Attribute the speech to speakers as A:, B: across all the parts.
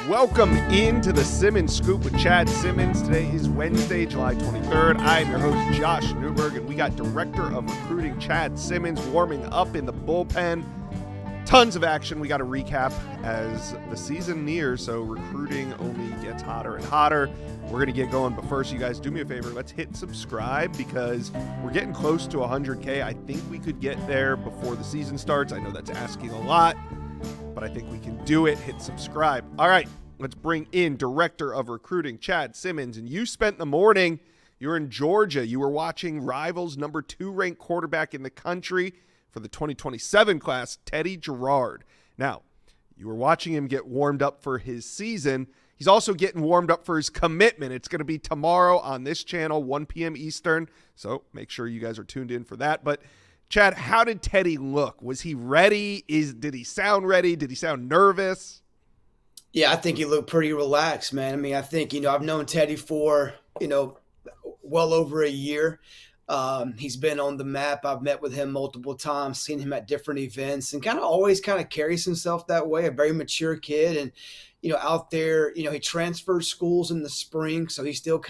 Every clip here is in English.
A: Welcome into the Simmons Scoop with Chad Simmons. Today is Wednesday, July 23rd. I am your host, Josh Newberg, and we got Director of Recruiting Chad Simmons warming up in the bullpen. Tons of action we got to recap as the season nears, so recruiting only gets hotter and hotter. We're going to get going, but first, you guys do me a favor. Let's hit subscribe because we're getting close to 100K. I think we could get there before the season starts. I know that's asking a lot, but I think we can do it. Hit subscribe. All right, let's bring in Director of Recruiting Chad Simmons. And you spent the morning, you were in Georgia. You were watching Rivals number 2 ranked quarterback in the country for the 2027 class, Teddy Gerard. Now, you were watching him get warmed up for his season. He's also getting warmed up for his commitment. It's going to be tomorrow on this channel, 1 p.m. Eastern. So make sure you guys are tuned in for that. But Chad, how did Teddy look? Was he ready? Did he sound ready? Did he sound nervous?
B: Yeah, I think he looked pretty relaxed, man. I mean, I think, I've known Teddy for, well over a year. He's been on the map. I've met with him multiple times, seen him at different events, and always carries himself that way, a very mature kid. And, out there, he transferred schools in the spring, so he's still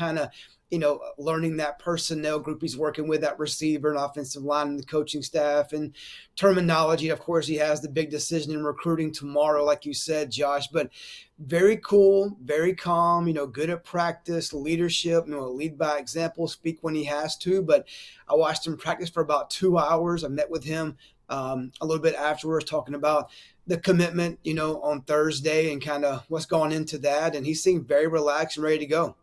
B: learning that personnel group he's working with, that receiver and offensive line and the coaching staff and terminology. Of course, he has the big decision in recruiting tomorrow, like you said, Josh, but very cool, very calm, good at practice, leadership, lead by example, speak when he has to. But I watched him practice for about 2 hours. I met with him a little bit afterwards, talking about the commitment, on Thursday and what's gone into that. And he seemed very relaxed and ready to go.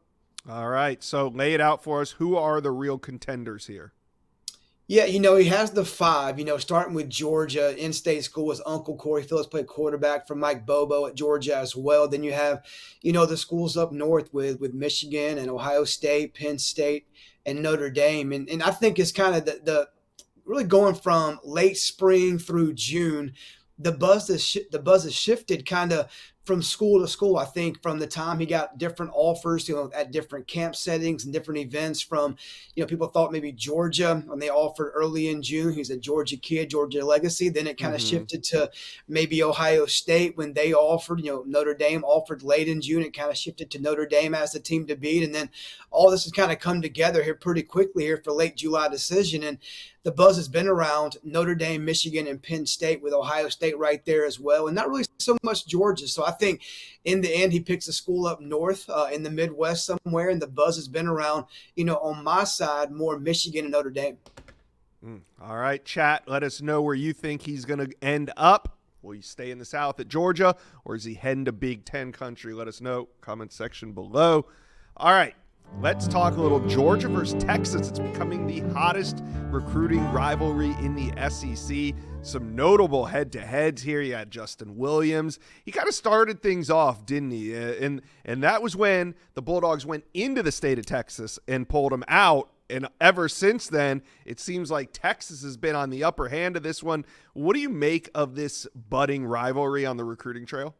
A: All right, so lay it out for us. Who are the real contenders here?
B: Yeah, he has the 5, starting with Georgia. In-state school, his uncle Corey Phillips played quarterback for Mike Bobo at Georgia as well. Then you have, the schools up north with Michigan and Ohio State, Penn State, and Notre Dame. And I think it's the really going from late spring through June, the buzz has shifted from school to school. I think from the time he got different offers, at different camp settings and different events from, people thought maybe Georgia when they offered early in June. He's a Georgia kid, Georgia legacy. Then it shifted to maybe Ohio State when they offered, Notre Dame offered late in June. It shifted to Notre Dame as the team to beat. And then all this has come together here pretty quickly here for late July decision. And the buzz has been around Notre Dame, Michigan, and Penn State with Ohio State right there as well. And not really so much Georgia. So I think in the end, he picks a school up north in the Midwest somewhere. And the buzz has been around, on my side, more Michigan and Notre Dame.
A: All right, chat. Let us know where you think he's going to end up. Will he stay in the South at Georgia, or is he heading to Big Ten country? Let us know. Comment section below. All right. Let's talk a little Georgia versus Texas. It's becoming the hottest recruiting rivalry in the SEC. Some notable head-to-heads here. You had Justin Williams. He started things off, didn't he? And that was when the Bulldogs went into the state of Texas and pulled him out. And ever since then, it seems like Texas has been on the upper hand of this one. What do you make of this budding rivalry on the recruiting trail?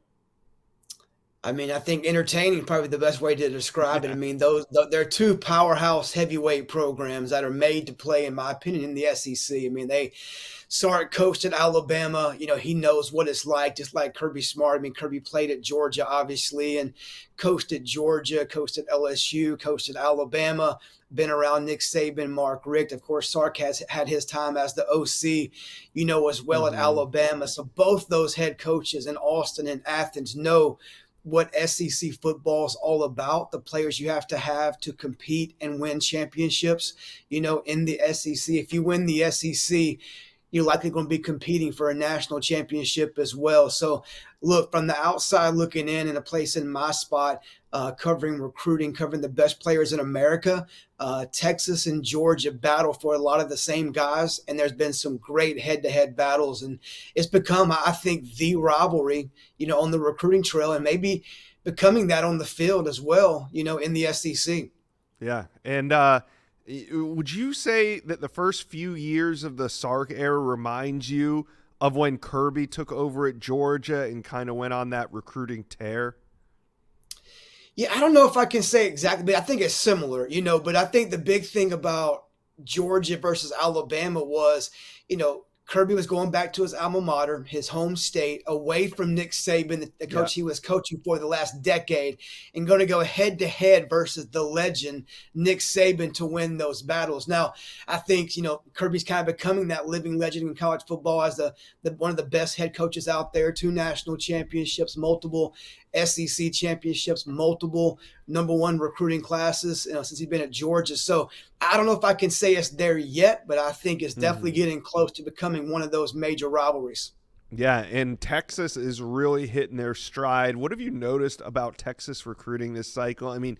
B: I mean, I think entertaining is probably the best way to describe it. I mean, they're 2 powerhouse heavyweight programs that are made to play, in my opinion, in the SEC. I mean, Sark coached at Alabama. He knows what it's like, just like Kirby Smart. I mean, Kirby played at Georgia, obviously, and coached at Georgia, coached at LSU, coached at Alabama, been around Nick Saban, Mark Richt. Of course, Sark has had his time as the OC, as well at Alabama. So both those head coaches in Austin and Athens know what SEC football is all about, the players you have to compete and win championships, in the SEC. If you win the SEC, you're likely going to be competing for a national championship as well. So look, from the outside looking in and a place in my spot, covering recruiting, covering the best players in America, Texas and Georgia battle for a lot of the same guys. And there's been some great head-to-head battles. And it's become, I think, the rivalry, on the recruiting trail and maybe becoming that on the field as well, in the SEC.
A: Yeah. And would you say that the first few years of the Sark era reminds you of when Kirby took over at Georgia and went on that recruiting tear?
B: Yeah, I don't know if I can say exactly, but I think it's similar, but I think the big thing about Georgia versus Alabama was, Kirby was going back to his alma mater, his home state, away from Nick Saban, the
A: Yeah.
B: coach he was coaching for the last decade, and going to go head to head versus the legend Nick Saban to win those battles. Now, I think Kirby's kind of becoming that living legend in college football as the one of the best head coaches out there. 2 national championships, multiple SEC championships, multiple #1 recruiting classes since he's been at Georgia. So I don't know if I can say it's there yet, but I think it's definitely getting close to becoming one of those major rivalries.
A: Yeah, and Texas is really hitting their stride. What have you noticed about Texas recruiting this cycle? I mean,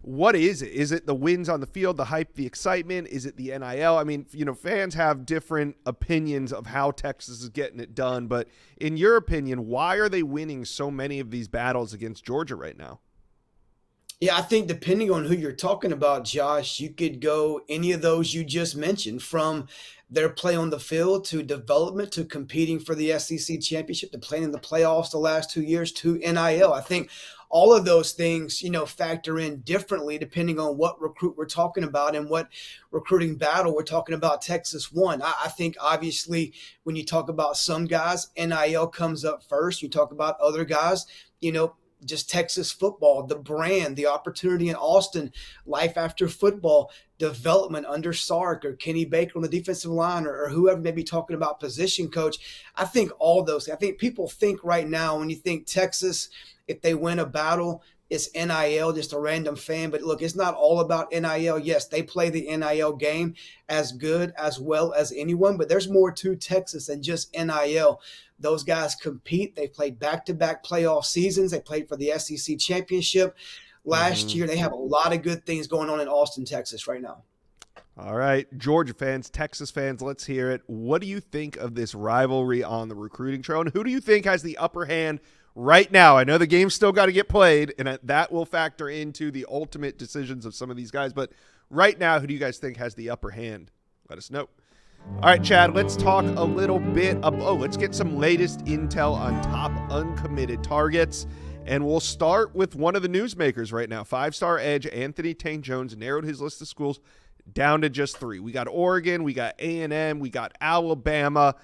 A: what is it? Is it the wins on the field, the hype, the excitement? Is it the NIL? I mean, fans have different opinions of how Texas is getting it done, but in your opinion, why are they winning so many of these battles against Georgia right now?
B: Yeah, I think depending on who you're talking about, Josh, you could go any of those you just mentioned, from their play on the field to development to competing for the SEC championship to playing in the playoffs the last 2 years to NIL. I think all of those things, factor in differently depending on what recruit we're talking about and what recruiting battle we're talking about. Texas won. I think obviously when you talk about some guys, NIL comes up first. You talk about other guys, just Texas football, the brand, the opportunity in Austin, life after football, development under Sark or Kenny Baker on the defensive line or whoever may be talking about position coach. I think all those, I think people think right now when you think Texas, if they win a battle, it's NIL, just a random fan. But look, it's not all about NIL. Yes, they play the NIL game as good, as well as anyone, but there's more to Texas than just NIL. Those guys compete. They played back-to-back playoff seasons. They played for the SEC championship last year. They have a lot of good things going on in Austin, Texas right now.
A: All right, Georgia fans, Texas fans, let's hear it. What do you think of this rivalry on the recruiting trail, and who do you think has the upper hand right now? I know the game's still got to get played, and that will factor into the ultimate decisions of some of these guys, but right now, who do you guys think has the upper hand? Let us know. All right, Chad, let's talk a little bit let's get some latest intel on top uncommitted targets. And we'll start with one of the newsmakers right now. 5-star edge Anthony Tang Jones narrowed his list of schools down to just 3. We got Oregon, we got A&M, we got Alabama.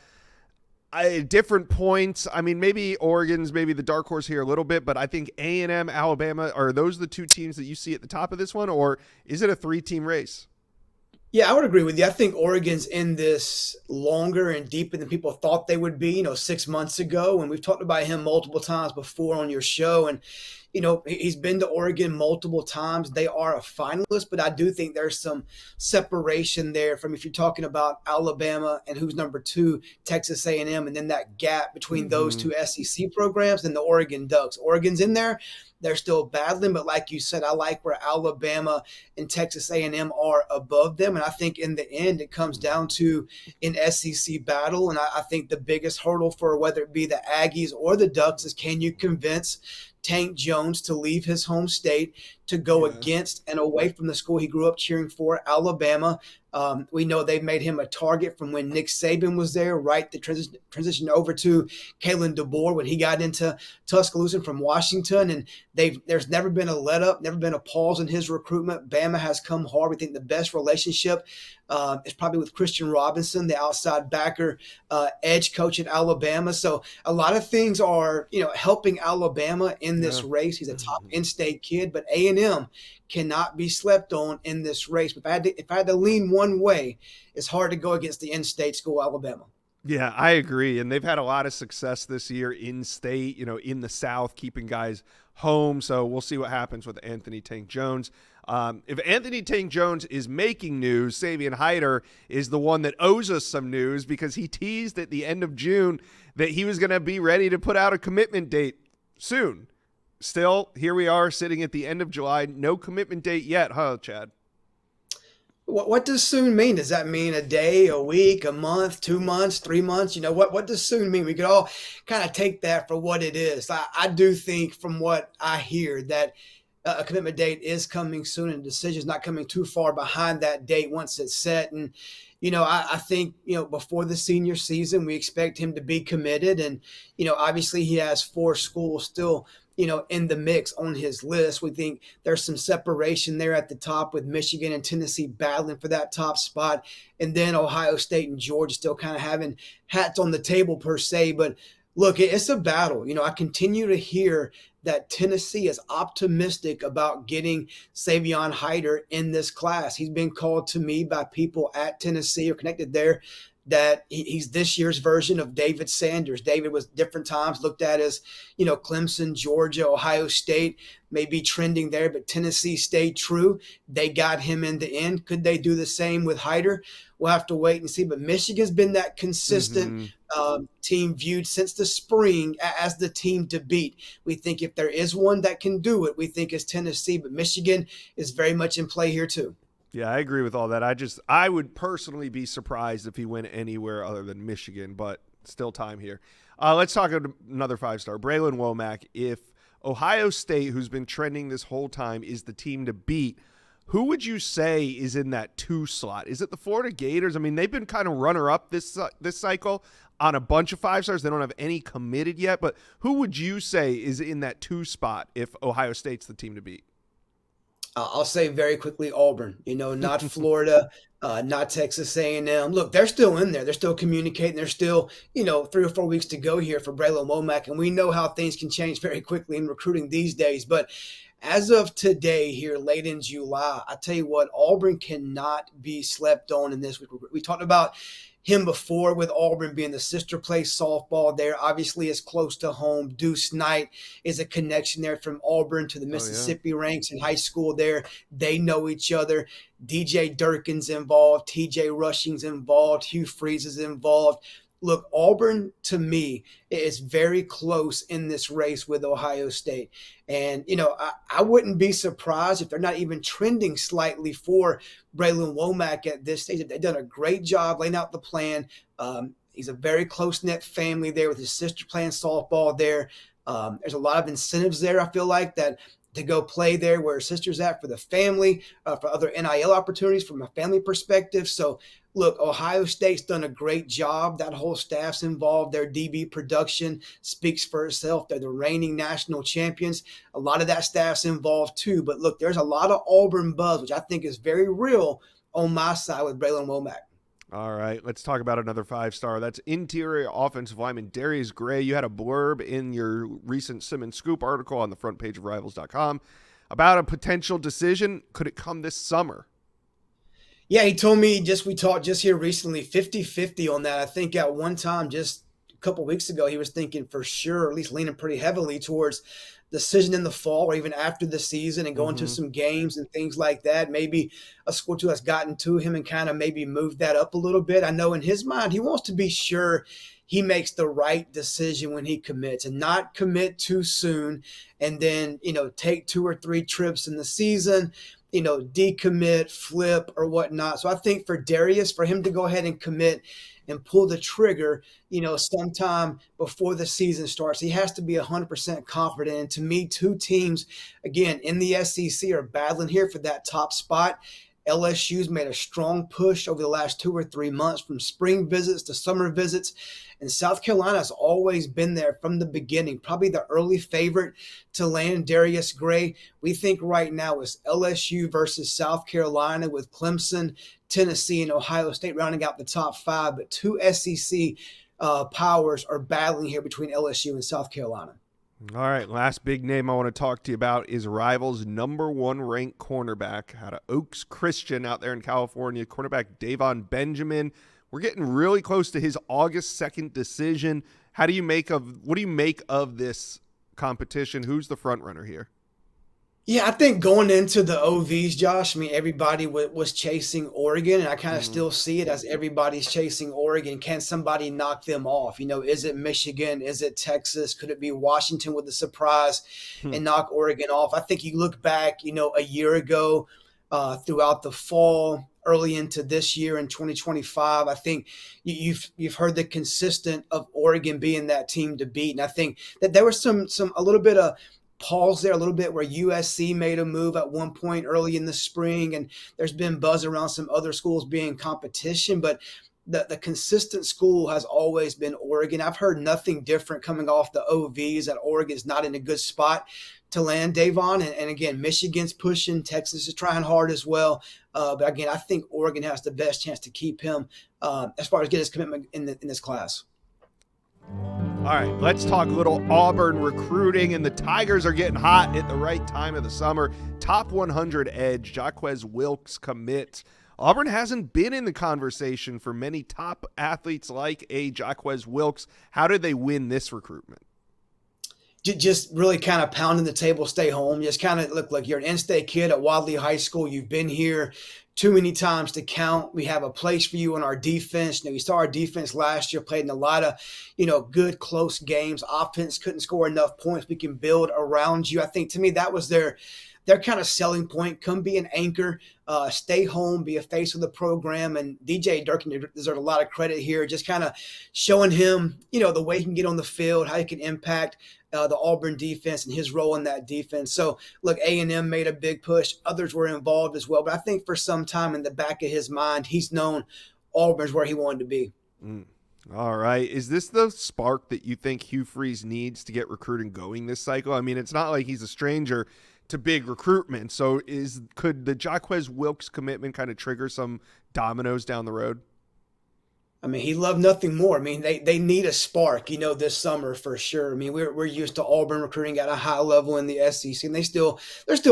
A: Different points. I mean, maybe Oregon's maybe the dark horse here a little bit, but I think A&M, Alabama, are those the 2 teams that you see at the top of this one, or is it a 3-team race?
B: Yeah, I would agree with you. I think Oregon's in this longer and deeper than people thought they would be, 6 months ago. And we've talked about him multiple times before on your show. And, he's been to Oregon multiple times. They are a finalist, but I do think there's some separation there from if you're talking about Alabama and who's number 2, Texas A&M, and then that gap between those 2 SEC programs and the Oregon Ducks. Oregon's in there. They're still battling, but like you said, I like where Alabama and Texas A&M are above them. And I think in the end, it comes down to an SEC battle. And I think the biggest hurdle for whether it be the Aggies or the Ducks is, can you convince Tank Jones to leave his home state to go against and away from the school he grew up cheering for, Alabama? We know they've made him a target from when Nick Saban was there, right? The transition over to Kalen DeBoer when he got into Tuscaloosa from Washington. And there's never been a let up, never been a pause in his recruitment. Bama has come hard. We think the best relationship is probably with Christian Robinson, the outside backer, edge coach at Alabama. So a lot of things are, helping Alabama in this race. He's a top in-state kid, but A&M cannot be slept on in this race. If I had to lean one way, it's hard to go against the in-state school, Alabama.
A: Yeah, I agree. And they've had a lot of success this year in state, in the South, keeping guys home. So we'll see what happens with Anthony Tank Jones. If Anthony Tank Jones is making news, Savion Hyder is the one that owes us some news, because he teased at the end of June that he was going to be ready to put out a commitment date soon. Still, here we are sitting at the end of July. No commitment date yet, huh, Chad?
B: What does soon mean? Does that mean a day, a week, a month, 2 months, 3 months? What does soon mean? We could all kind of take that for what it is. I do think, from what I hear, that a commitment date is coming soon, and a decision is not coming too far behind that date once it's set. And I think, before the senior season, we expect him to be committed. And, obviously he has 4 schools still in the mix on his list. We think there's some separation there at the top with Michigan and Tennessee battling for that top spot. And then Ohio State and Georgia still kind of having hats on the table per se. But look, it's a battle. I continue to hear that Tennessee is optimistic about getting Savion Hyder in this class. He's been called to me by people at Tennessee or connected there that he's this year's version of David Sanders. David was different times looked at as, Clemson, Georgia, Ohio State, maybe trending there, but Tennessee stayed true. They got him in the end. Could they do the same with Hyder? We'll have to wait and see. But Michigan's been that consistent team viewed since the spring as the team to beat. We think if there is one that can do it, we think it's Tennessee. But Michigan is very much in play here too.
A: Yeah, I agree with all that. I would personally be surprised if he went anywhere other than Michigan, but still time here. Let's talk about another 5-star, Braylon Womack. If Ohio State, who's been trending this whole time, is the team to beat, who would you say is in that 2 slot? Is it the Florida Gators? I mean, they've been kind of runner-up this cycle on a bunch of 5-stars. They don't have any committed yet, but who would you say is in that 2 spot if Ohio State's the team to beat?
B: I'll say very quickly Auburn, not Florida, not Texas A&M. Look, they're still in there. They're still communicating. They're still, 3 or 4 weeks to go here for Braylon Womack. And we know how things can change very quickly in recruiting these days. But as of today here, late in July, I tell you what, Auburn cannot be slept on in this. We talked about him before with Auburn being the sister place softball there. Obviously, it's close to home. Deuce Knight is a connection there from Auburn to the Mississippi ranks in high school there. They know each other. DJ Durkin's involved. TJ Rushing's involved. Hugh Freeze is involved. Look, Auburn, to me, is very close in this race with Ohio State. And, I wouldn't be surprised if they're not even trending slightly for Braylon Womack at this stage. They've done a great job laying out the plan. He's a very close-knit family there with his sister playing softball there. There's a lot of incentives there, I feel like, that to go play there where his sister's at for the family, for other NIL opportunities from a family perspective. So, look, Ohio State's done a great job. That whole staff's involved. Their DB production speaks for itself. They're the reigning national champions. A lot of that staff's involved too. But look, there's a lot of Auburn buzz, which I think is very real on my side with Braylon Womack.
A: All right, let's talk about another 5-star. That's interior offensive lineman Darius Gray. You had a blurb in your recent Simmons Scoop article on the front page of Rivals.com about a potential decision. Could it come this summer?
B: Yeah, he told me we talked just here recently, 50-50 on that. I think at one time, just a couple weeks ago, he was thinking for sure, or at least leaning pretty heavily towards decision in the fall or even after the season and going to some games and things like that. Maybe a school too has gotten to him and kind of maybe moved that up a little bit. I know in his mind, he wants to be sure he makes the right decision when he commits and not commit too soon and then, take 2 or 3 trips in the season, decommit, flip, or whatnot. So I think for Darius, for him to go ahead and commit and pull the trigger, sometime before the season starts, he has to be 100% confident. And to me, 2 teams, again, in the SEC are battling here for that top spot. LSU's made a strong push over the last 2 or 3 months from spring visits to summer visits. And South Carolina has always been there from the beginning, probably the early favorite to land Darius Gray. We think right now is LSU versus South Carolina with Clemson, Tennessee, and Ohio State rounding out the top 5. But 2 SEC powers are battling here between LSU and South Carolina.
A: All right, last big name I want to talk to you about is Rivals' #1 ranked cornerback out of Oaks Christian out there in California, cornerback Davon Benjamin. We're getting really close to his August 2nd decision. What do you make of this competition? Who's the front runner here?
B: Yeah, I think going into the OVs, Josh, everybody was chasing Oregon, and I kind of still see it as everybody's chasing Oregon. Can somebody knock them off? Is it Michigan? Is it Texas? Could it be Washington with a surprise and knock Oregon off? I think you look back, a year ago throughout the fall, early into this year in 2025, I think you've heard the consistent of Oregon being that team to beat. And I think that there was a little bit of pause there a little bit where USC made a move at one point early in the spring, and there's been buzz around some other schools being competition. But the consistent school has always been Oregon. I've heard nothing different coming off the OVs that Oregon's not in a good spot to land Davon. And again, Michigan's pushing. Texas is trying hard as well. But again, I think Oregon has the best chance to keep him as far as get his commitment in this class.
A: All right, let's talk a little Auburn recruiting, and the Tigers are getting hot at the right time of the summer. Top 100 edge, Jaquez Wilkes commit. Auburn hasn't been in the conversation for many top athletes like a Jaquez Wilkes. How did they win this recruitment?
B: Just really kind of pounding the table, stay home. Just kind of look like you're an in-state kid at Wadley High School. You've been here too many times to count. We have a place for you on our defense. You saw our defense last year, played in a lot of, good close games. Offense couldn't score enough points. We can build around you. I think to me that was their kind of selling point. Come be an anchor, stay home, be a face of the program. And DJ Durkin deserves a lot of credit here, just kind of showing him, the way he can get on the field, how he can impact the Auburn defense and his role in that defense. So, look, A&M made a big push. Others were involved as well. But I think for some time in the back of his mind, he's known Auburn's where he wanted to be.
A: All right. Is this the spark that you think Hugh Freeze needs to get recruiting going this cycle? I mean, it's not like he's a stranger to big recruitment. So could the Jaquez Wilkes commitment kind of trigger some dominoes down the road?
B: I mean, he loved nothing more. I mean, they need a spark, this summer for sure. I mean, we're used to Auburn recruiting at a high level in the SEC, and there's still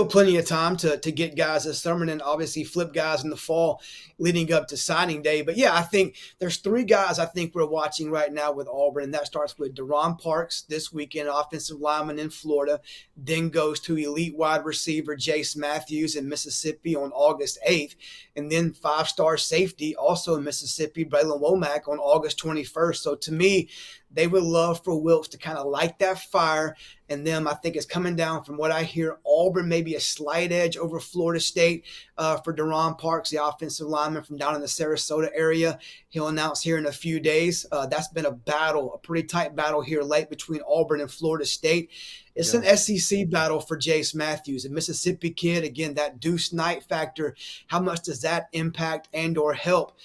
B: plenty of time to get guys this summer, and then obviously flip guys in the fall leading up to signing day. But yeah, I think there's three guys I think we're watching right now with Auburn, and that starts with Deron Parks this weekend, offensive lineman in Florida, then goes to elite wide receiver Jace Matthews in Mississippi on August 8th, and then five-star safety also in Mississippi, Braylon Womack, on August 21st. So to me, they would love for Wilkes to kind of light that fire. And then I think it's coming down from what I hear, Auburn maybe a slight edge over Florida State for Deron Parks, the offensive lineman from down in the Sarasota area. He'll announce here in a few days. That's been a pretty tight battle here late between Auburn and Florida State. It's an SEC battle for Jace Matthews, a Mississippi kid. Again, that Deuce Knight factor, how much does that impact and or help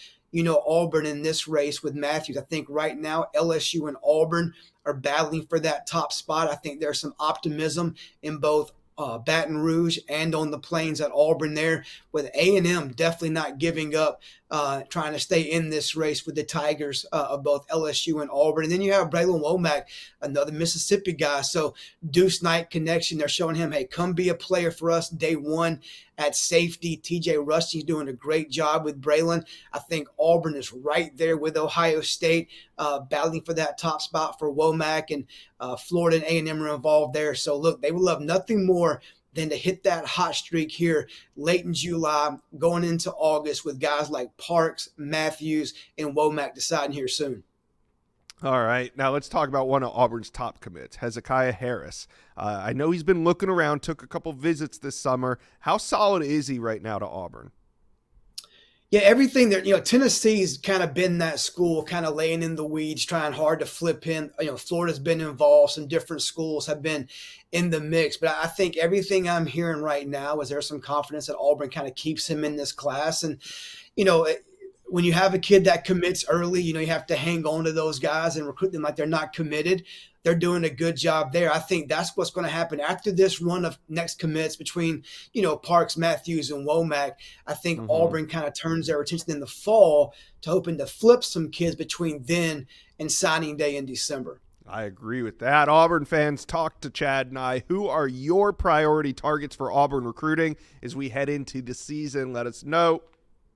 B: Auburn in this race with Matthews? I think right now LSU and Auburn are battling for that top spot. I think there's some optimism in both Baton Rouge and on the Plains at Auburn there, with A&M definitely not giving up, trying to stay in this race with the Tigers of both LSU and Auburn. And then you have Braylon Womack, another Mississippi guy. So Deuce Knight connection, they're showing him, hey, come be a player for us day one at safety. TJ Rushing's doing a great job with Braylon. I think Auburn is right there with Ohio State, battling for that top spot for Womack, and Florida and A&M are involved there. So look, they would love nothing more than to hit that hot streak here late in July, going into August with guys like Parks, Matthews, and Womack deciding here soon.
A: All right, now let's talk about one of Auburn's top commits, Hezekiah Harris. I know he's been looking around, took a couple visits this summer. How solid is he right now to Auburn?
B: Yeah, everything there, Tennessee's kind of been that school, kind of laying in the weeds, trying hard to flip him. Florida's been involved. Some different schools have been in the mix. But I think everything I'm hearing right now is there's some confidence that Auburn kind of keeps him in this class. And, when you have a kid that commits early, you have to hang on to those guys and recruit them like they're not committed. They're doing a good job there. I think that's what's going to happen after this run of next commits between, Parks, Matthews, and Womack. I think Auburn kind of turns their attention in the fall to hoping to flip some kids between then and signing day in December.
A: I agree with that. Auburn fans, talk to Chad and I. Who are your priority targets for Auburn recruiting as we head into the season? Let us know.